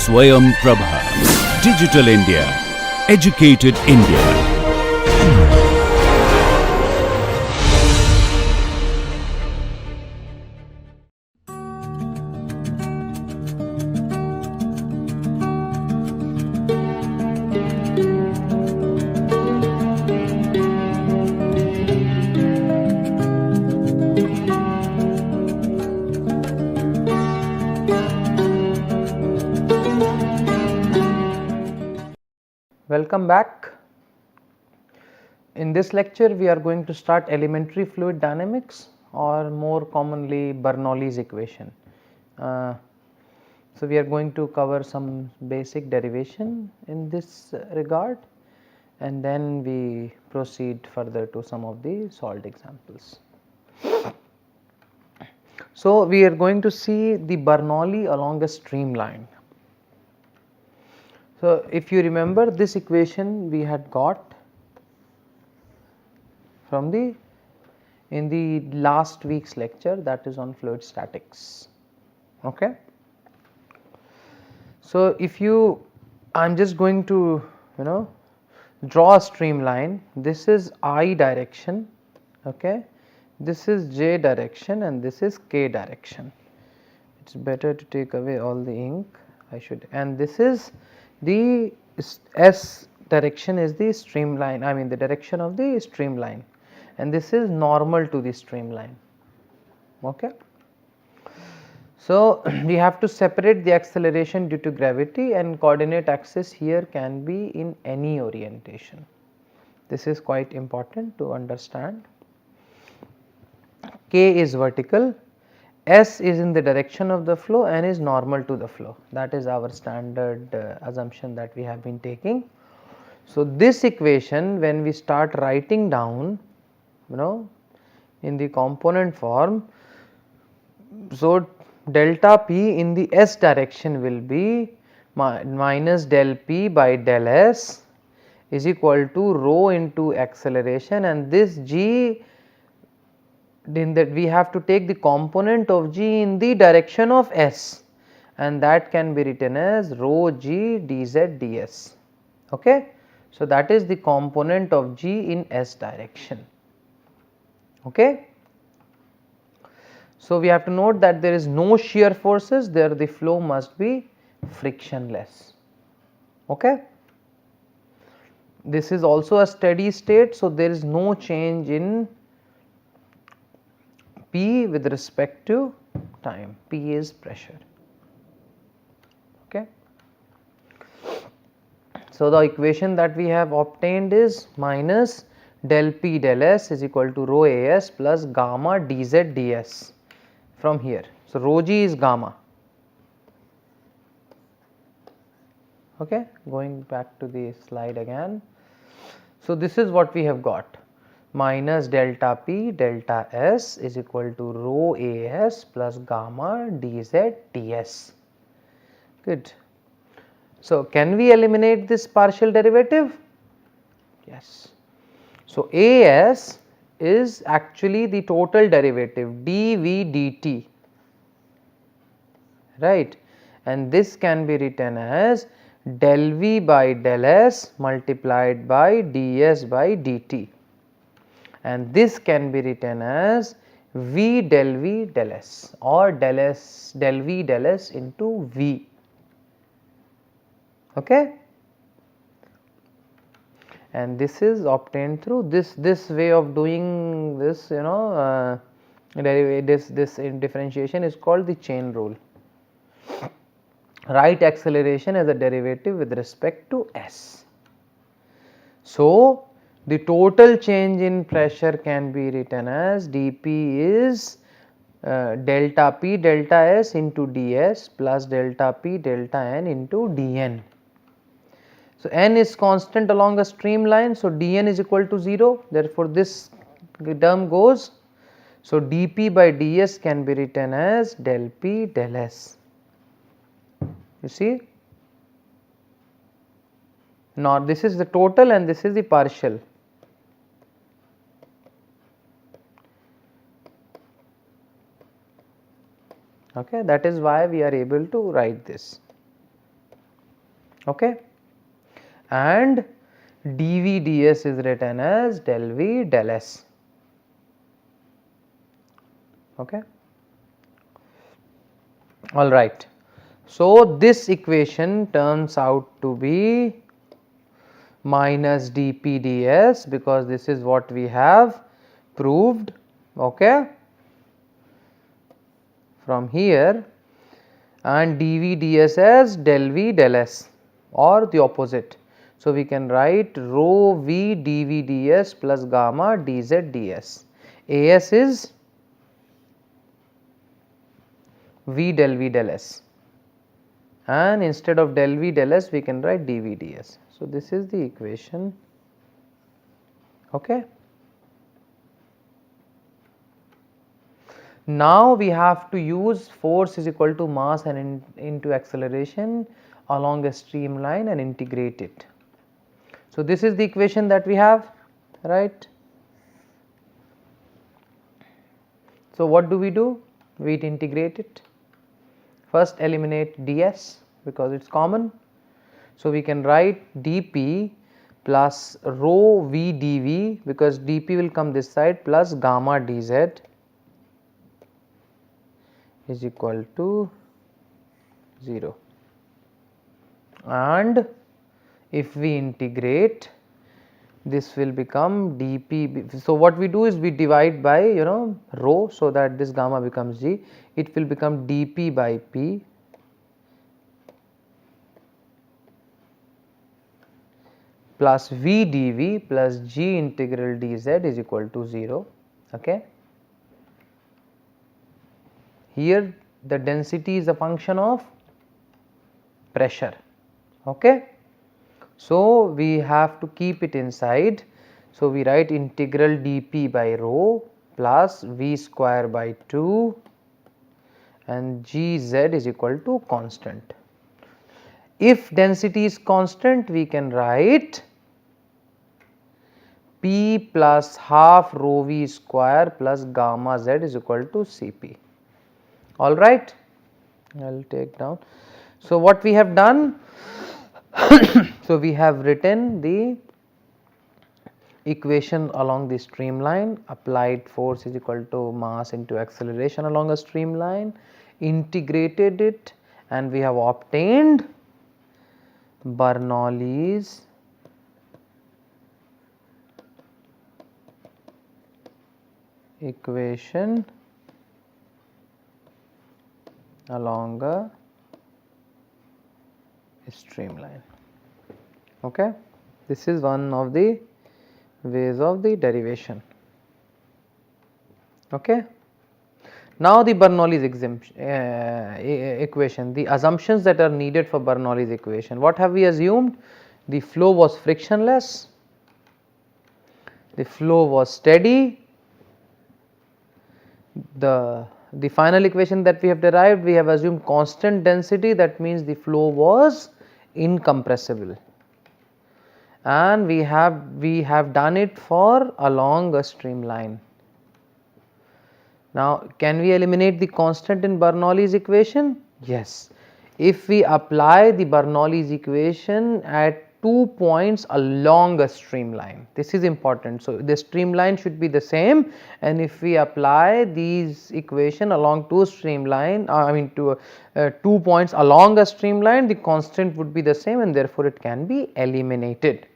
Swayam Prabha. Digital India. Educated India. Welcome back. In this lecture we are going to start elementary fluid dynamics, or more commonly Bernoulli's equation. So we are going to cover some basic derivation in this regard, and then we proceed further to some of the solved examples. So we are going to see the Bernoulli along a streamline. So if you remember, this equation we had got from in the last week's lecture, that is on fluid statics. Okay. So if you, I am just going to draw a streamline. This is I direction, okay, this is J direction, and this is K direction. It's better to take away all the ink, I should, and this is the S direction is the streamline, I mean the direction of the streamline, and this is normal to the streamline. Okay. So we have to separate the acceleration due to gravity, and coordinate axis here can be in any orientation. This is quite important to understand. K is vertical, S is in the direction of the flow, and is normal to the flow. That is our standard assumption that we have been taking. So this equation, when we start writing down in the component form, so delta P in the S direction will be minus del P by del S is equal to rho into acceleration, and this G, in that we have to take the component of G in the direction of S, and that can be written as rho G dz ds. Okay. So that is the component of G in S direction. Okay. So we have to note that there is no shear forces there, the flow must be frictionless. Okay. This is also a steady state, so there is no change in P with respect to time. P is pressure. Okay. So the equation that we have obtained is minus del P del S is equal to rho As plus gamma dz ds from here. So rho G is gamma. Okay. Going back to the slide again. So this is what we have got, minus delta P delta S is equal to rho As plus gamma dz ds. Good. So can we eliminate this partial derivative? Yes. So As is actually the total derivative dv dt, right, and this can be written as del V by del S multiplied by ds by dt, and this can be written as V del V del S, or del S del V del S into V. Okay. And this is obtained through this way of doing this, this differentiation is called the chain rule. Write acceleration as a derivative with respect to S. So the total change in pressure can be written as dP is delta P delta S into ds plus delta P delta N into dN. So N is constant along a streamline, so dN is equal to 0, therefore this term goes. So dP by ds can be written as del P del S. You see, now this is the total and this is the partial. Okay, that is why we are able to write this. okay, and dV ds is written as del V del S, okay. All right. So, this equation turns out to be minus dP ds, because this is what we have proved, okay, from here, and dV ds as del V del S, or the opposite. So, we can write rho V dV ds plus gamma dz ds. As is V del V del S, and instead of del V del S we can write dV ds. So, this is the equation, okay. Now, we have to use force is equal to mass and into acceleration along a streamline and integrate it. So, this is the equation that we have, right. So, what do? We integrate it. First eliminate ds because it is common. So, we can write dP plus rho V dV, because dP will come this side, plus gamma dz is equal to 0, and if we integrate, this will become dP. So, what we do is we divide by rho, so that this gamma becomes g, it will become dP by P plus V dV plus g integral dz is equal to 0, okay. Here the density is a function of pressure, okay. So, we have to keep it inside. So, we write integral dP by rho plus V square by 2 and gz is equal to constant. If density is constant, we can write P plus half rho V square plus gamma z is equal to Cp. All right, I will take down. So, what we have done, so we have written the equation along the streamline, applied force is equal to mass into acceleration along a streamline, integrated it, and we have obtained Bernoulli's equation along a streamline, okay. This is one of the ways of the derivation, okay. Now, the Bernoulli's equation, the assumptions that are needed for Bernoulli's equation. What have we assumed? The flow was frictionless, the flow was steady, the final equation that we have derived, we have assumed constant density, that means the flow was incompressible, and we have done it for along a streamline. Now, can we eliminate the constant in Bernoulli's equation? Yes. If we apply the Bernoulli's equation at 2 points along a streamline, this is important. So, the streamline should be the same, and if we apply these equation along two streamline, 2 points along a streamline, the constant would be the same, and therefore, it can be eliminated.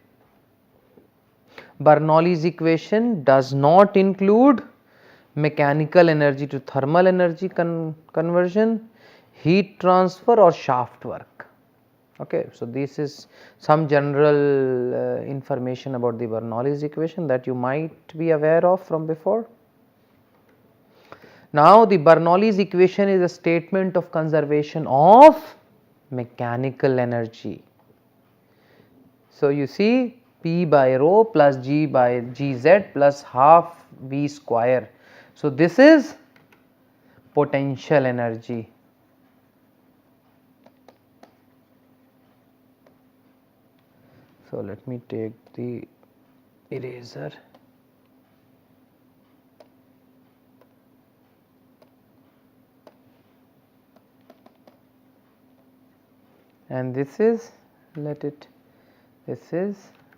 Bernoulli's equation does not include mechanical energy to thermal energy conversion, heat transfer or shaft work, okay. So, this is some general information about the Bernoulli's equation that you might be aware of from before. Now, the Bernoulli's equation is a statement of conservation of mechanical energy. So, you see P by rho plus G by Gz plus half V square. So, this is potential energy. So, let me take the eraser. And this is let it, this is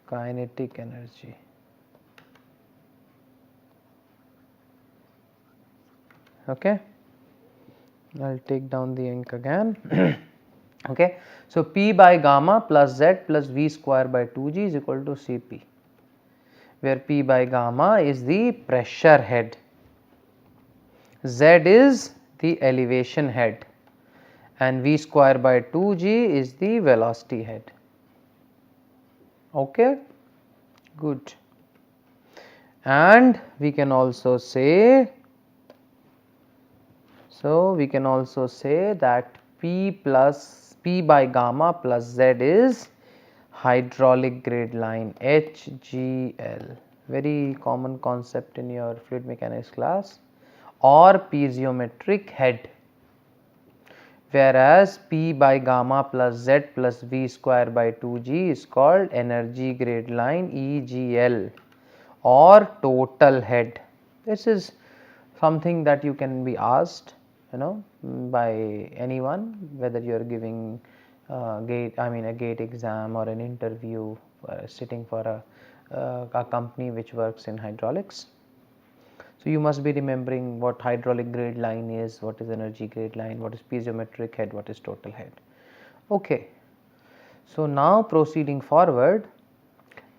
kinetic energy. Okay, I will take down the ink again. Okay, so P by gamma plus Z plus V square by 2G is equal to Cp, where P by gamma is the pressure head, Z is the elevation head, and V square by 2G is the velocity head. Okay, good. And we can also say, so we can also say that P by gamma plus Z is hydraulic grade line, HGL, very common concept in your fluid mechanics class, or piezometric head, whereas P by gamma plus Z plus V square by 2G is called energy grade line, EGL, or total head. This is something that you can be asked, by anyone, whether you are giving a gate exam or an interview, sitting for a company which works in hydraulics. So you must be remembering what hydraulic grade line is, what is energy grade line, what is piezometric head, what is total head. Okay, so now proceeding forward,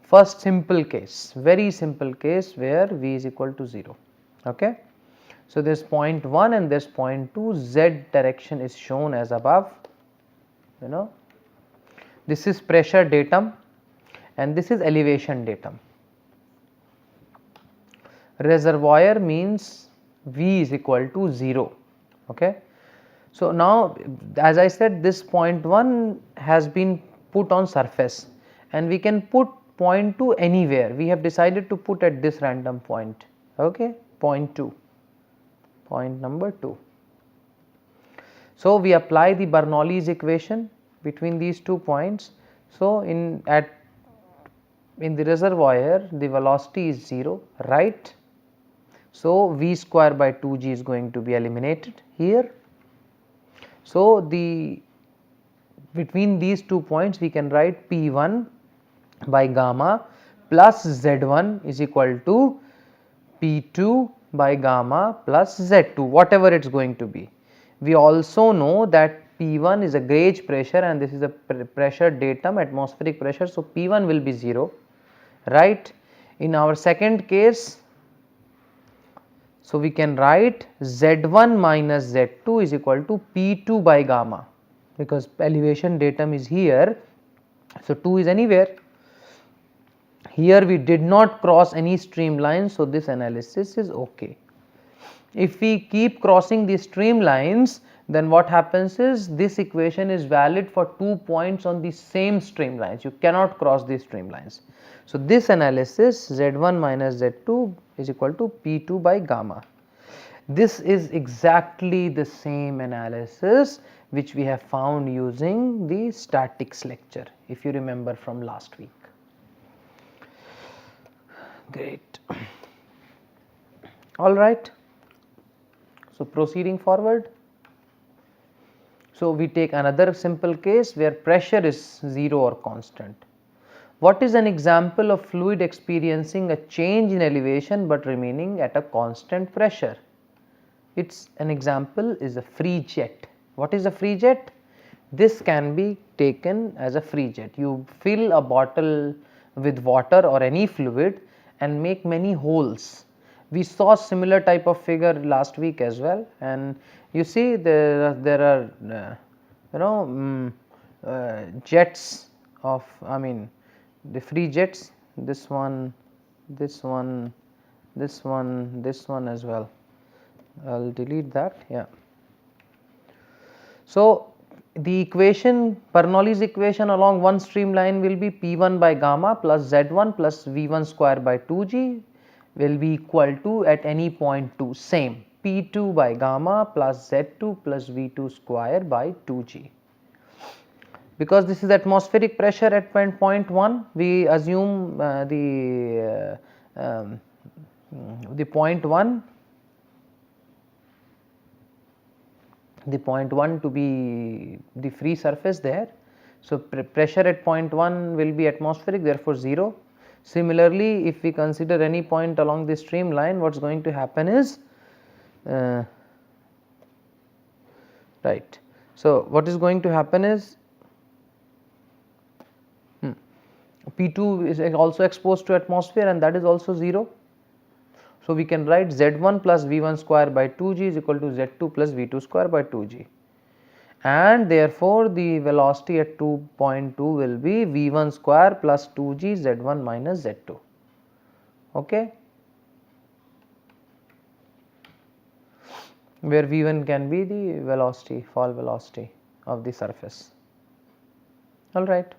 first simple case, very simple case where V is equal to 0. Okay, so this point 1 and this point 2, Z direction is shown as above. This is pressure datum and this is elevation datum. Reservoir means V is equal to 0. Okay, so now as I said, this point 1 has been put on surface and we can put point 2 anywhere. We have decided to put at this random point. Okay, point 2, point number 2. So we apply the Bernoulli's equation between these 2 points. So in the reservoir the velocity is 0, right? So V square by 2G is going to be eliminated here. So between these 2 points we can write P1 by gamma plus Z1 is equal to P2 by gamma plus Z2, whatever it is going to be. We also know that P1 is a gauge pressure and this is a pressure datum, atmospheric pressure. So P1 will be 0, right? In our second case, so we can write Z1 minus Z2 is equal to P2 by gamma, because elevation datum is here, so 2 is anywhere. Here we did not cross any streamlines, so this analysis is okay. If we keep crossing these streamlines, then what happens is this equation is valid for 2 points on the same streamlines. You cannot cross these streamlines. So this analysis, Z1 minus Z2 is equal to P2 by gamma. This is exactly the same analysis which we have found using the statics lecture, if you remember from last week. Great. All right. So proceeding forward. So we take another simple case where pressure is 0 or constant. What is an example of fluid experiencing a change in elevation but remaining at a constant pressure? Its an example is a free jet. What is a free jet? This can be taken as a free jet. You fill a bottle with water or any fluid and make many holes. We saw similar type of figure last week as well, and you see there are jets of, the free jets, this one, this one, this one, this one as well. I'll delete that. Yeah. So the equation, Bernoulli's equation along one streamline will be P1 by gamma plus Z1 plus V1 square by 2G will be equal to, at any point 2, same, P2 by gamma plus Z2 plus V2 square by 2G. Because this is atmospheric pressure at point 1, we assume the point 1 to be the free surface there. So, pressure at point 1 will be atmospheric, therefore 0. Similarly, if we consider any point along the streamline, what is going to happen is right. So, what is going to happen is P2 is also exposed to atmosphere and that is also 0. So, we can write Z1 plus V1 square by 2g is equal to Z2 plus V2 square by 2g, and therefore, the velocity at 2.2 will be V1 square plus 2g Z1 minus Z2. Okay, where V1 can be the velocity, fall velocity of the surface. All right.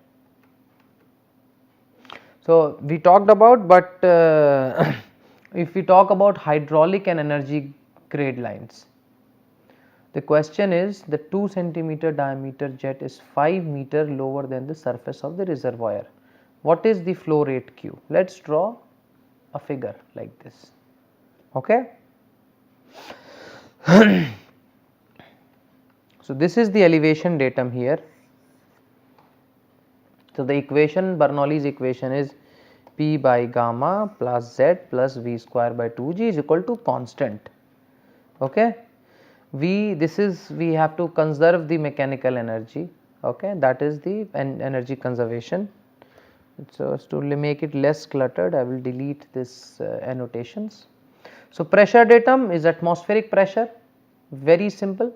So, we talked about, but if we talk about hydraulic and energy grade lines, the question is the 2 centimeter diameter jet is 5 meter lower than the surface of the reservoir. What is the flow rate Q? Let us draw a figure like this. Okay. So, this is the elevation datum here. So, the equation, Bernoulli's equation is P by gamma plus Z plus V square by 2g is equal to constant. Okay. We have to conserve the mechanical energy. Okay, that is the energy conservation. So, to make it less cluttered, I will delete this annotations. So, pressure datum is atmospheric pressure, very simple,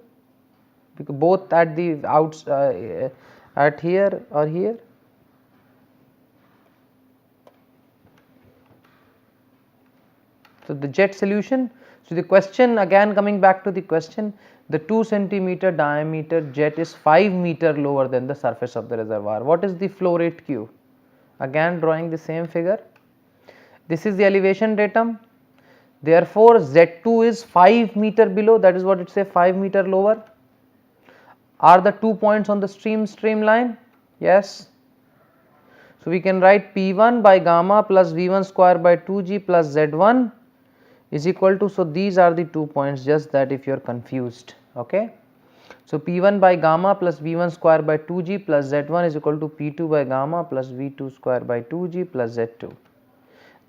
because both at the outs at here or here. So, the jet solution. So, the question, again coming back to the question, the 2 centimeter diameter jet is 5 meter lower than the surface of the reservoir. What is the flow rate Q? Again drawing the same figure. This is the elevation datum. Therefore, Z2 is 5 meter below, that is what it says, 5 meter lower. Are the 2 points on the streamline? Yes. So, we can write P1 by gamma plus V1 square by 2g plus Z1 is equal to, so these are the 2 points, just that if you are confused. Okay. So, P1 by gamma plus V1 square by 2g plus Z1 is equal to P2 by gamma plus V2 square by 2g plus Z2.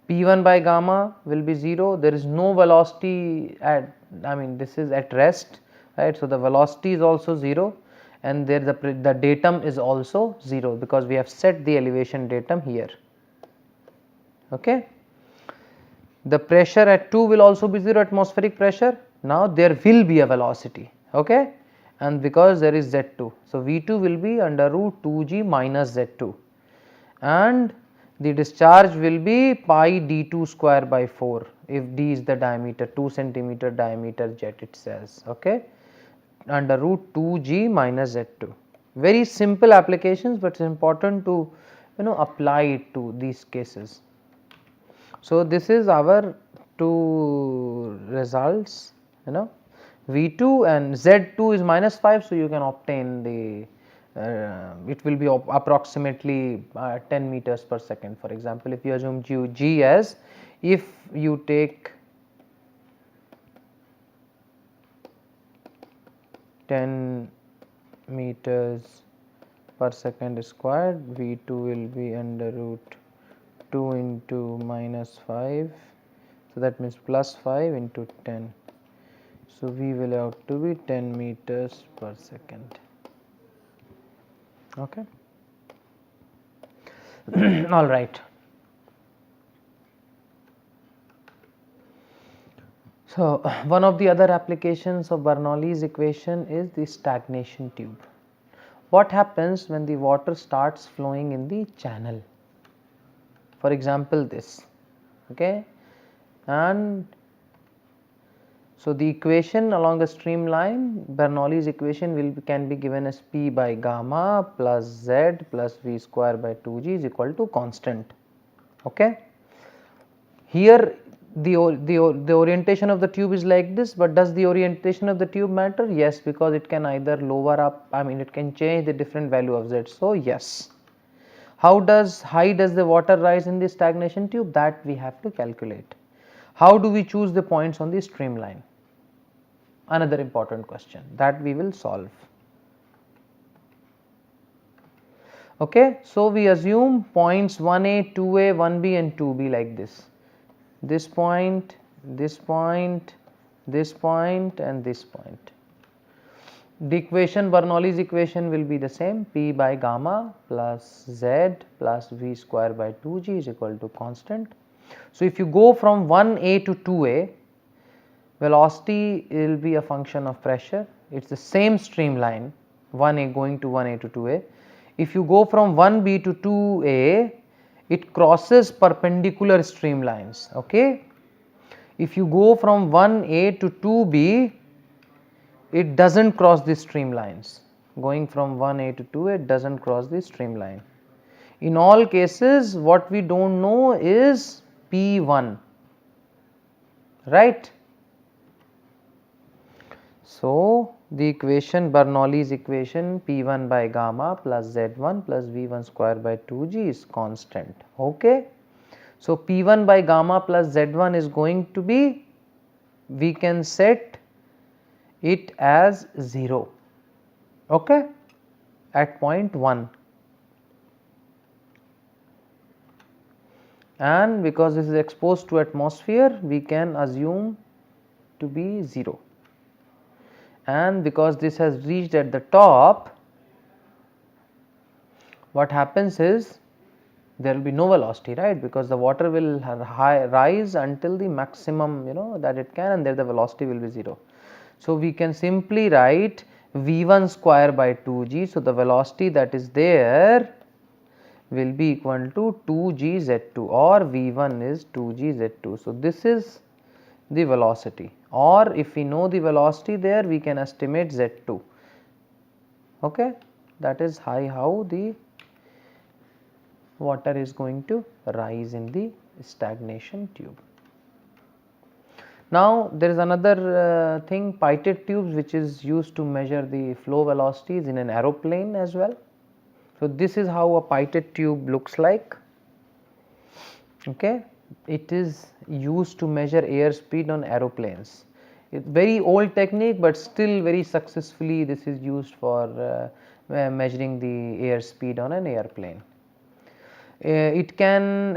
P1 by gamma will be 0, there is no velocity at, this is at rest, right. So, the velocity is also 0 and there the datum is also 0, because we have set the elevation datum here. Okay. The pressure at 2 will also be 0, atmospheric pressure. Now, there will be a velocity. Okay. And because there is Z2, so V2 will be under root 2g minus Z2, and the discharge will be pi d2 square by 4 if d is the diameter, 2 centimeter diameter jet it says. Okay, under root 2g minus Z2. Very simple applications, but it is important to apply it to these cases. So, this is our two results, V2 and Z2 is minus 5. So, you can obtain the it will be approximately 10 meters per second. For example, if you assume G as, if you take 10 meters per second squared, V2 will be under root 2 into minus 5. So, that means plus 5 into 10. So, V will have to be 10 meters per second. Okay. All right. So, one of the other applications of Bernoulli's equation is the stagnation tube. What happens when the water starts flowing in the channel? For example, this, okay, and so the equation along the streamline, Bernoulli's equation can be given as P by gamma plus Z plus V square by 2g is equal to constant. Okay. Here the orientation of the tube is like this, but does the orientation of the tube matter? Yes, because it can either lower up, it can change the different value of Z. So, yes. How high does the water rise in the stagnation tube? That we have to calculate. How do we choose the points on the streamline? Another important question that we will solve. Okay, so we assume points 1a, 2a, 1b and 2b like this. This point, this point, this point and this point. The equation, Bernoulli's equation will be the same, P by gamma plus Z plus V square by 2G is equal to constant. So, if you go from 1a to 2a, velocity will be a function of pressure, it is the same streamline 1a going to 1a to 2a. If you go from 1b to 2a, it crosses perpendicular streamlines. Okay. If you go from 1a to 2b, it does not cross the streamlines. Going from 1a to 2a, it does not cross the streamline. In all cases, what we do not know is P1, right. So, the equation, Bernoulli's equation, P1 by gamma plus Z1 plus V1 square by 2G is constant. Okay. So, P1 by gamma plus Z1 is going to be, we can set it as 0, okay, at point 1, and because this is exposed to atmosphere, we can assume to be 0, and because this has reached at the top, what happens is there will be no velocity, right, because the water will rise until the maximum, that it can, and there the velocity will be 0. So, we can simply write V1 square by 2G. So, the velocity that is there will be equal to 2G Z2, or V1 is 2G Z2. So, this is the velocity, or if we know the velocity there, we can estimate Z2. Okay. That is how the water is going to rise in the stagnation tube. Now, there is another thing, pipette tubes, which is used to measure the flow velocities in an aeroplane as well. So, this is how a pipette tube looks like. Okay. It is used to measure airspeed on aeroplanes. It's very old technique, but still very successfully this is used for measuring the airspeed on an airplane. It can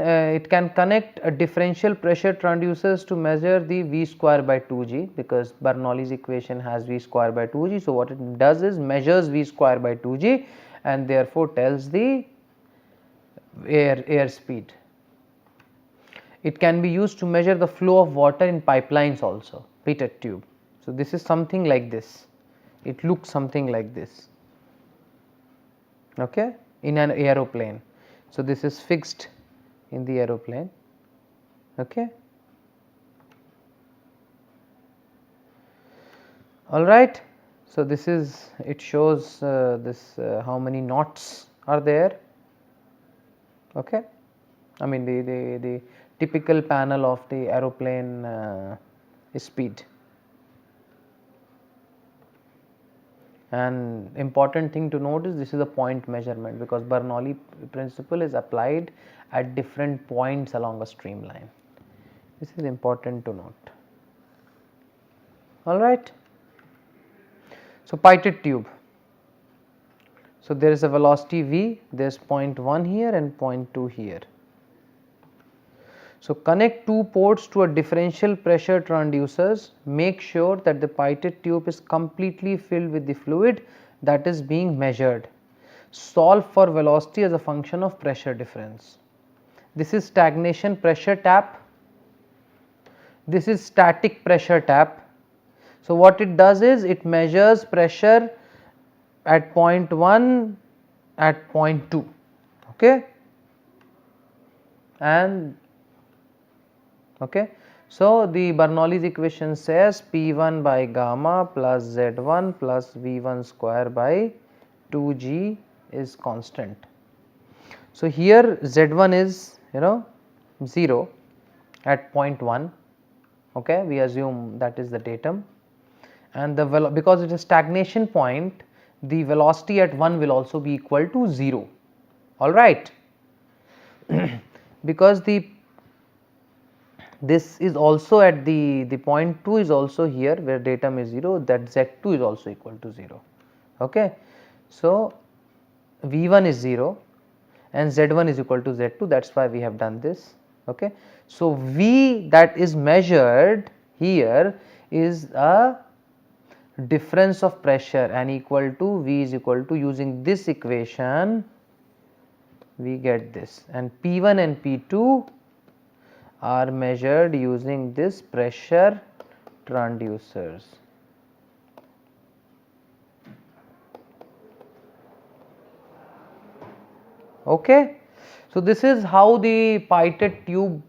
connect a differential pressure transducers to measure the V square by 2G, because Bernoulli's equation has V square by 2G. So, what it does is measures V square by 2G and therefore tells the air speed. It can be used to measure the flow of water in pipelines also, pipette tube. So, this is something like this, it looks something like this, okay, in an aeroplane. So, this is fixed in the aeroplane. Okay. All right. So, this is, it shows how many knots are there. Okay. I mean the typical panel of the aeroplane speed. And important thing to note is this is a point measurement, because Bernoulli principle is applied at different points along a streamline. This is important to note. All right. So, pipette tube. So, there is a velocity V, there is point 1 here and point 2 here. So, connect two ports to a differential pressure transducers, make sure that the pipette tube is completely filled with the fluid that is being measured. Solve for velocity as a function of pressure difference. This is stagnation pressure tap, this is static pressure tap. So, what it does is it measures pressure at point 1, at point 2, okay, and okay. So, the Bernoulli's equation says P1 by gamma plus Z1 plus V1 square by 2G is constant. So, here Z1 is 0 at point 1, okay, we assume that is the datum, and the because it is stagnation point, the velocity at 1 will also be equal to 0, all right. Because this is also at the point 2 is also here where datum is 0, that Z2 is also equal to 0, okay. So, V1 is 0 and Z1 is equal to Z2, that is why we have done this. Okay. So, V that is measured here is a difference of pressure and equal to V is equal to, using this equation we get this, and P1 and P2 are measured using this pressure transducers. Okay. So, this is how the pipette tube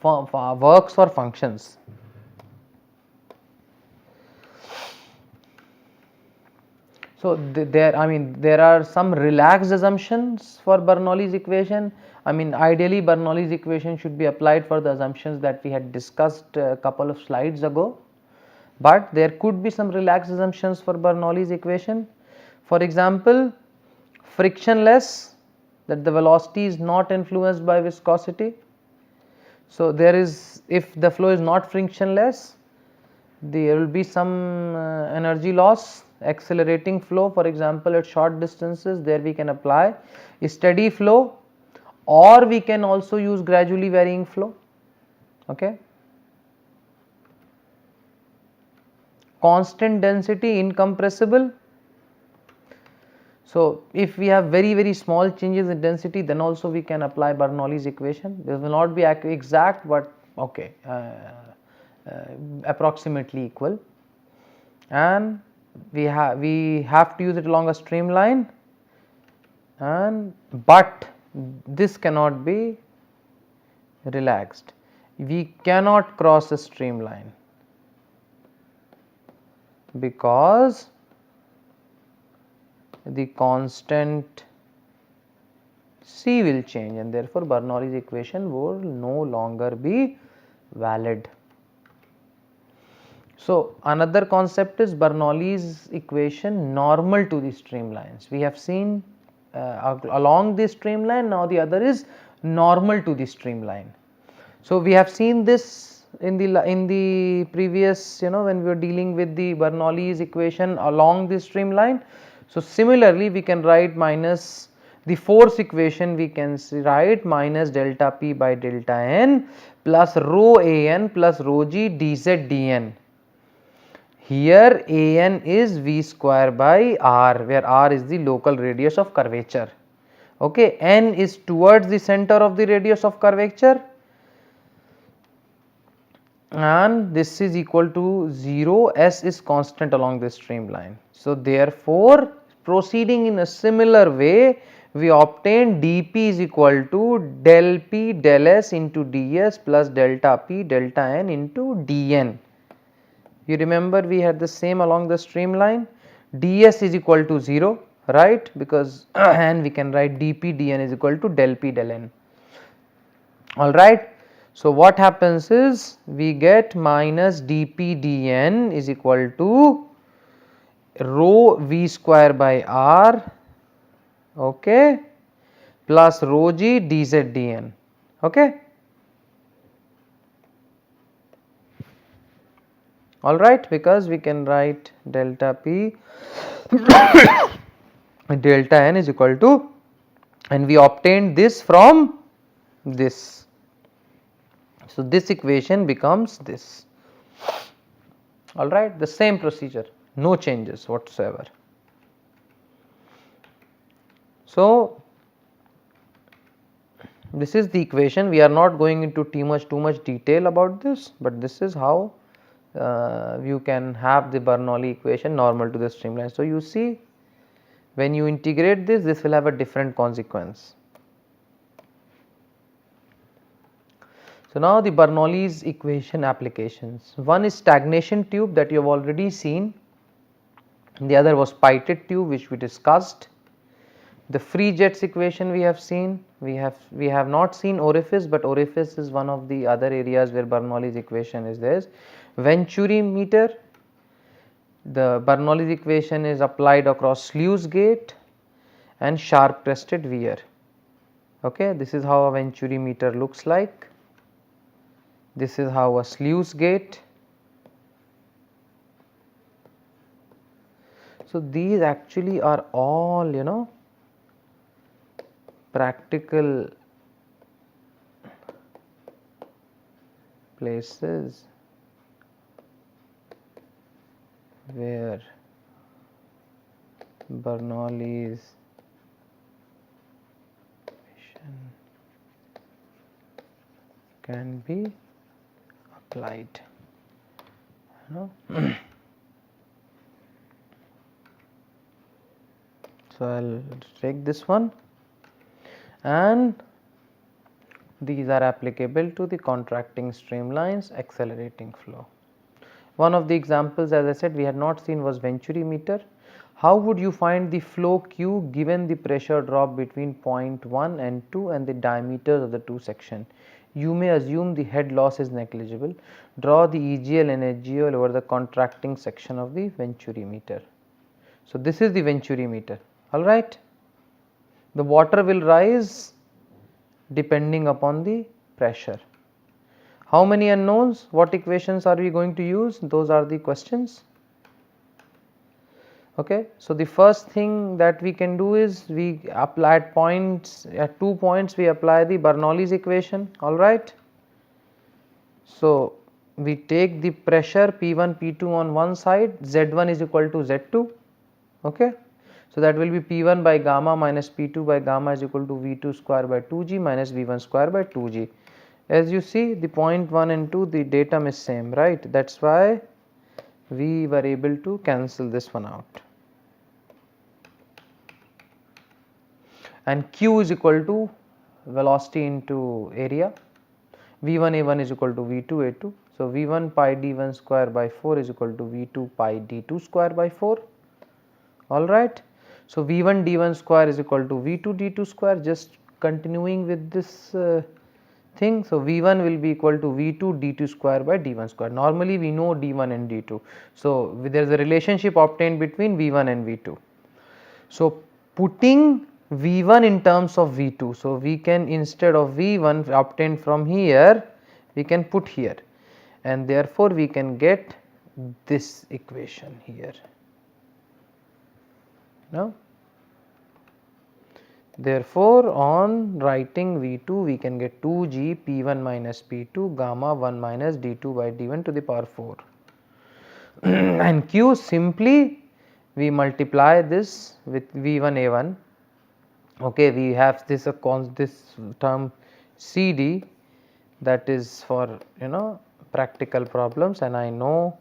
works or functions. So, there are some relaxed assumptions for Bernoulli's equation. Ideally Bernoulli's equation should be applied for the assumptions that we had discussed a couple of slides ago, but there could be some relaxed assumptions for Bernoulli's equation. For example, frictionless, that the velocity is not influenced by viscosity. So, there is, if the flow is not frictionless, there will be some energy loss. Accelerating flow, for example, at short distances, there we can apply a steady flow, or we can also use gradually varying flow. Okay. Constant density, incompressible. So, if we have very small changes in density, then also we can apply Bernoulli's equation. This will not be exact, but okay, approximately equal, and we have to use it along a streamline, but this cannot be relaxed. We cannot cross a streamline because the constant C will change, and therefore Bernoulli's equation will no longer be valid. So, another concept is Bernoulli's equation normal to the streamlines. We have seen along the streamline, now the other is normal to the streamline. So, we have seen this in the previous, when we were dealing with the Bernoulli's equation along the streamline. So, similarly we can write minus the force equation, we can write minus delta P by delta N plus rho An plus rho G dz dN. Here An is V square by R, where R is the local radius of curvature. Okay. N is towards the center of the radius of curvature, and this is equal to 0, S is constant along this streamline. So, therefore, proceeding in a similar way, we obtain dP is equal to del P del S into ds plus delta P delta N into dN. You remember we had the same along the streamline, ds is equal to 0, right, because and we can write dP dN is equal to del P del N. Alright. So, what happens is we get minus dP dN is equal to rho V square by R, okay, plus rho G dz dN. Okay. Alright, because we can write delta P delta N is equal to, and we obtained this from this. So, this equation becomes this. Alright, the same procedure, no changes whatsoever. So, this is the equation. We are not going into too much detail about this, but this is how you can have the Bernoulli equation normal to the streamline. So, you see, when you integrate this, this will have a different consequence. So, now the Bernoulli's equation applications. One is stagnation tube that you have already seen, the other was pipette tube which we discussed. The free jets equation we have seen, we have not seen orifice, but orifice is one of the other areas where Bernoulli's equation is there. Venturi meter, the Bernoulli's equation is applied across sluice gate and sharp crested weir. Okay, this is how a Venturi meter looks like. This is how a sluice gate. So, these actually are all practical places where Bernoulli's equation can be applied. So I'll take this one, and these are applicable to the contracting streamlines, accelerating flow. One of the examples, as I said, we had not seen was Venturi meter. How would you find the flow Q given the pressure drop between point 1 and 2 and the diameters of the two sections? You may assume the head loss is negligible. Draw the EGL and HGL over the contracting section of the Venturi meter. So this is the Venturi meter, alright. The water will rise depending upon the pressure. How many unknowns? What equations are we going to use? Those are the questions. Okay, so the first thing that we can do is we apply at 2 points we apply the Bernoulli's equation, all right. So we take the pressure P1 P2 on one side, Z1 is equal to Z2, okay. So that will be P1 by gamma minus P2 by gamma is equal to V2 square by 2G minus V1 square by 2G. As you see, the point 1 and 2, the datum is same, right. That is why we were able to cancel this one out. And Q is equal to velocity into area. V1A1 is equal to V2A2. So V1 pi D1 square by 4 is equal to V2 pi D2 square by 4. Alright. So V1 D1 square is equal to V2 D2 square, just continuing with this thing. So V1 will be equal to V2 D2 square by D1 square. Normally we know D1 and D2. So there is a relationship obtained between V1 and V2. So putting V1 in terms of V2, so we can, instead of V1 obtained from here, we can put here, and therefore we can get this equation here. Now, therefore on writing V2 we can get 2G P1 minus P2 gamma 1 minus D2 by D1 to the power 4 and Q, simply we multiply this with V1A1. Okay, we have this this term CD, that is for practical problems, and I know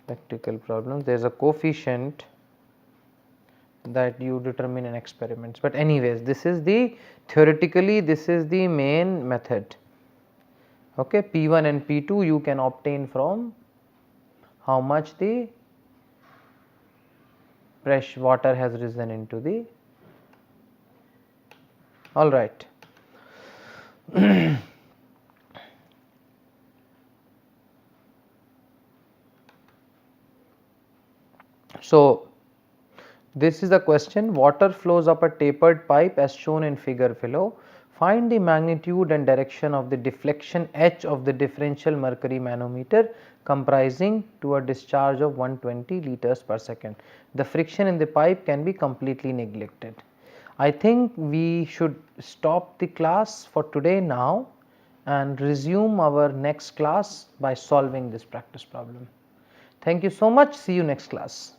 practical problems there is a coefficient that you determine in experiments, but anyways this is the theoretically this is the main method. Okay, P1 and P2 you can obtain from how much the fresh water has risen into the, all right. So this is the question: water flows up a tapered pipe as shown in figure below. Find the magnitude and direction of the deflection H of the differential mercury manometer comprising to a discharge of 120 liters per second. The friction in the pipe can be completely neglected. I think we should stop the class for today now and resume our next class by solving this practice problem. Thank you so much. See you next class.